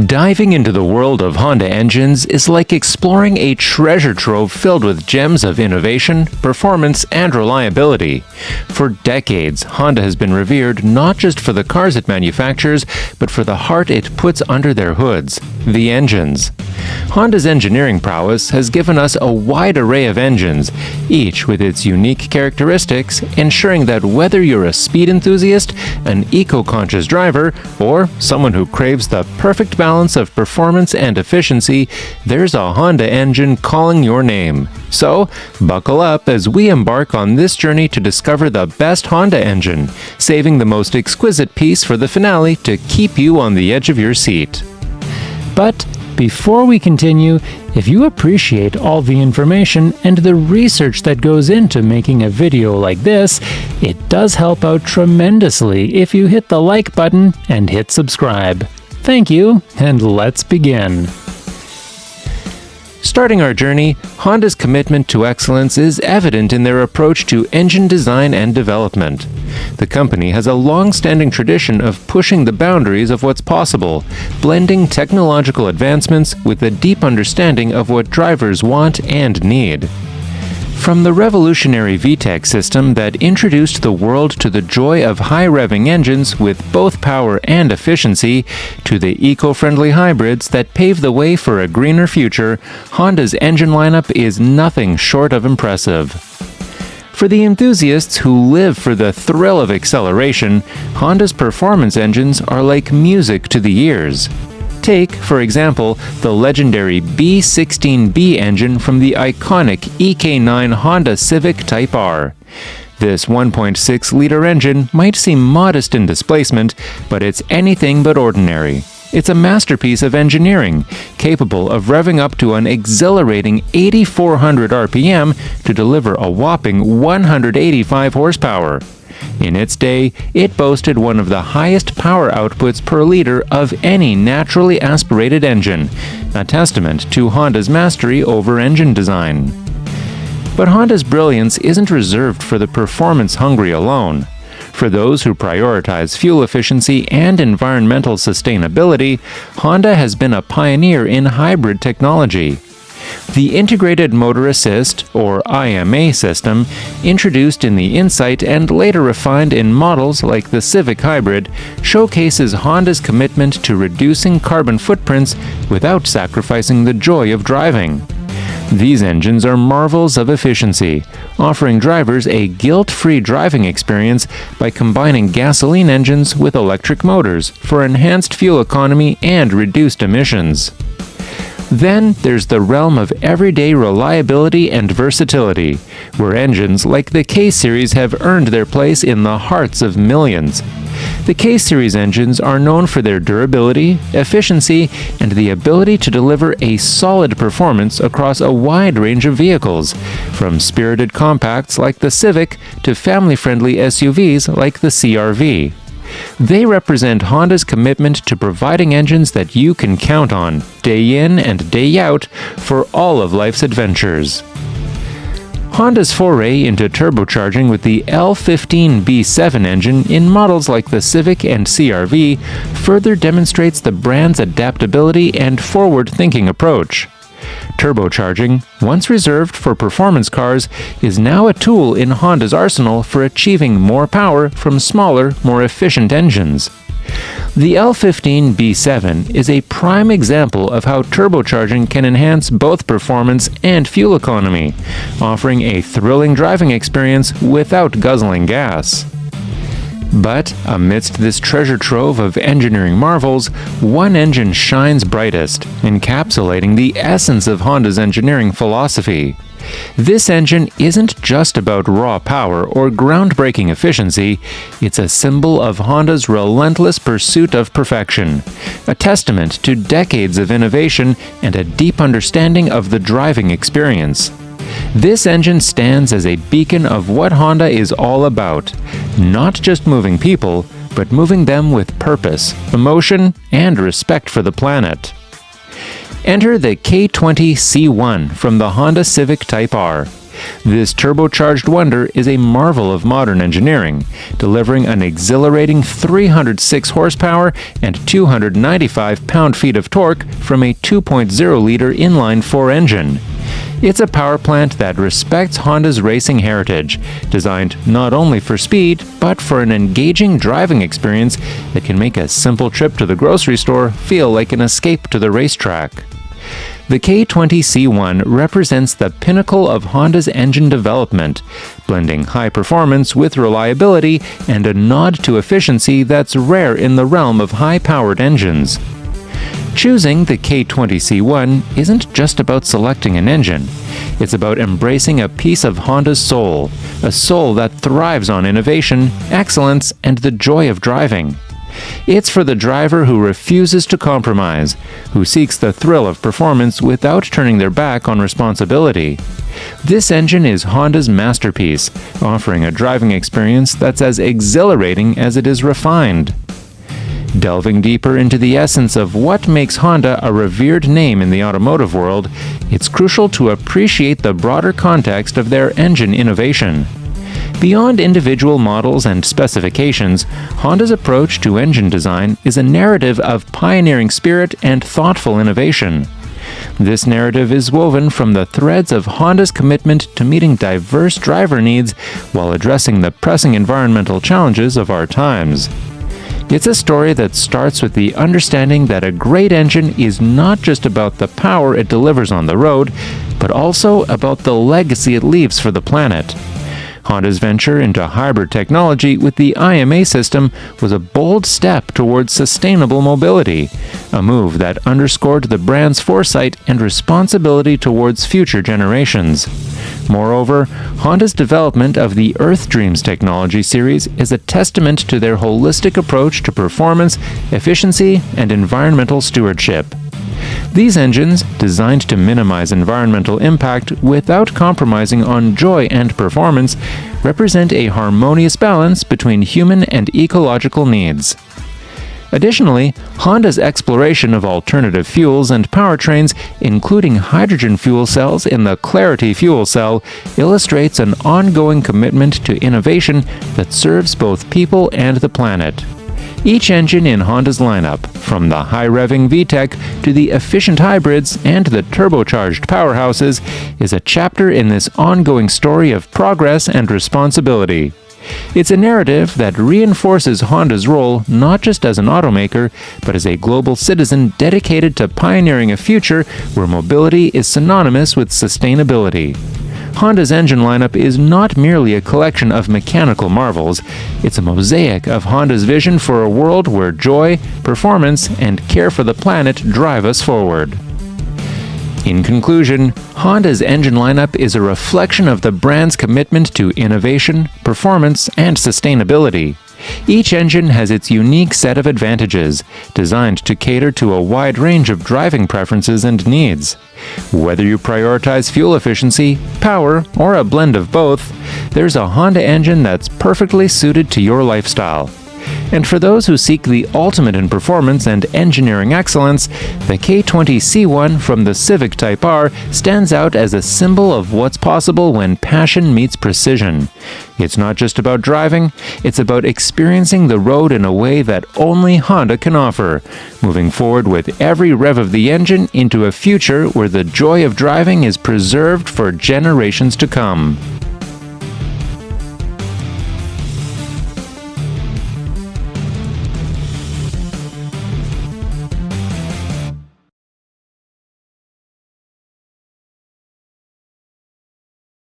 Diving into the world of Honda engines is like exploring a treasure trove filled with gems of innovation, performance, and reliability. For decades, Honda has been revered not just for the cars it manufactures, but for the heart it puts under their hoods, the engines. Honda's engineering prowess has given us a wide array of engines, each with its unique characteristics, ensuring that whether you're a speed enthusiast, an eco-conscious driver, or someone who craves the perfect balance of performance and efficiency, there's a Honda engine calling your name. So, buckle up as we embark on this journey to discover the best Honda engine, saving the most exquisite piece for the finale to keep you on the edge of your seat. But before we continue, if you appreciate all the information and the research that goes into making a video like this, it does help out tremendously if you hit the like button and hit subscribe. Thank you, and let's begin. Starting our journey, Honda's commitment to excellence is evident in their approach to engine design and development. The company has a long-standing tradition of pushing the boundaries of what's possible, blending technological advancements with a deep understanding of what drivers want and need. From the revolutionary VTEC system that introduced the world to the joy of high-revving engines with both power and efficiency, to the eco-friendly hybrids that pave the way for a greener future, Honda's engine lineup is nothing short of impressive. For the enthusiasts who live for the thrill of acceleration, Honda's performance engines are like music to the ears. Take, for example, the legendary B16B engine from the iconic EK9 Honda Civic Type R. This 1.6-liter engine might seem modest in displacement, but it's anything but ordinary. It's a masterpiece of engineering, capable of revving up to an exhilarating 8,400 RPM to deliver a whopping 185 horsepower. In its day, it boasted one of the highest power outputs per liter of any naturally aspirated engine, a testament to Honda's mastery over engine design. But Honda's brilliance isn't reserved for the performance-hungry alone. For those who prioritize fuel efficiency and environmental sustainability, Honda has been a pioneer in hybrid technology. The Integrated Motor Assist, or IMA system, introduced in the Insight and later refined in models like the Civic Hybrid, showcases Honda's commitment to reducing carbon footprints without sacrificing the joy of driving. These engines are marvels of efficiency, offering drivers a guilt-free driving experience by combining gasoline engines with electric motors for enhanced fuel economy and reduced emissions. Then there's the realm of everyday reliability and versatility, where engines like the K-Series have earned their place in the hearts of millions. The K-Series engines are known for their durability, efficiency, and the ability to deliver a solid performance across a wide range of vehicles, from spirited compacts like the Civic to family-friendly SUVs like the CR-V. They represent Honda's commitment to providing engines that you can count on, day in and day out, for all of life's adventures. Honda's foray into turbocharging with the L15B7 engine in models like the Civic and CR-V further demonstrates the brand's adaptability and forward-thinking approach. Turbocharging, once reserved for performance cars, is now a tool in Honda's arsenal for achieving more power from smaller, more efficient engines. The L15B7 is a prime example of how turbocharging can enhance both performance and fuel economy, offering a thrilling driving experience without guzzling gas. But amidst this treasure trove of engineering marvels, one engine shines brightest, encapsulating the essence of Honda's engineering philosophy. This engine isn't just about raw power or groundbreaking efficiency, it's a symbol of Honda's relentless pursuit of perfection, a testament to decades of innovation and a deep understanding of the driving experience. This engine stands as a beacon of what Honda is all about, not just moving people, but moving them with purpose, emotion, and respect for the planet. Enter the K20C1 from the Honda Civic Type R. This turbocharged wonder is a marvel of modern engineering, delivering an exhilarating 306 horsepower and 295 pound-feet of torque from a 2.0-liter inline-4 engine. It's a power plant that respects Honda's racing heritage, designed not only for speed, but for an engaging driving experience that can make a simple trip to the grocery store feel like an escape to the racetrack. The K20C1 represents the pinnacle of Honda's engine development, blending high performance with reliability and a nod to efficiency that's rare in the realm of high-powered engines. Choosing the K20C1 isn't just about selecting an engine. It's about embracing a piece of Honda's soul, a soul that thrives on innovation, excellence, and the joy of driving. It's for the driver who refuses to compromise, who seeks the thrill of performance without turning their back on responsibility. This engine is Honda's masterpiece, offering a driving experience that's as exhilarating as it is refined. Delving deeper into the essence of what makes Honda a revered name in the automotive world, it's crucial to appreciate the broader context of their engine innovation. Beyond individual models and specifications, Honda's approach to engine design is a narrative of pioneering spirit and thoughtful innovation. This narrative is woven from the threads of Honda's commitment to meeting diverse driver needs while addressing the pressing environmental challenges of our times. It's a story that starts with the understanding that a great engine is not just about the power it delivers on the road, but also about the legacy it leaves for the planet. Honda's venture into hybrid technology with the IMA system was a bold step towards sustainable mobility, a move that underscored the brand's foresight and responsibility towards future generations. Moreover, Honda's development of the Earth Dreams technology series is a testament to their holistic approach to performance, efficiency, and environmental stewardship. These engines, designed to minimize environmental impact without compromising on joy and performance, represent a harmonious balance between human and ecological needs. Additionally, Honda's exploration of alternative fuels and powertrains, including hydrogen fuel cells in the Clarity fuel cell, illustrates an ongoing commitment to innovation that serves both people and the planet. Each engine in Honda's lineup, from the high-revving VTEC to the efficient hybrids and the turbocharged powerhouses, is a chapter in this ongoing story of progress and responsibility. It's a narrative that reinforces Honda's role not just as an automaker, but as a global citizen dedicated to pioneering a future where mobility is synonymous with sustainability. Honda's engine lineup is not merely a collection of mechanical marvels, it's a mosaic of Honda's vision for a world where joy, performance, and care for the planet drive us forward. In conclusion, Honda's engine lineup is a reflection of the brand's commitment to innovation, performance, and sustainability. Each engine has its unique set of advantages, designed to cater to a wide range of driving preferences and needs. Whether you prioritize fuel efficiency, power, or a blend of both, there's a Honda engine that's perfectly suited to your lifestyle. And for those who seek the ultimate in performance and engineering excellence, the K20C1 from the Civic Type R stands out as a symbol of what's possible when passion meets precision. It's not just about driving, it's about experiencing the road in a way that only Honda can offer, moving forward with every rev of the engine into a future where the joy of driving is preserved for generations to come.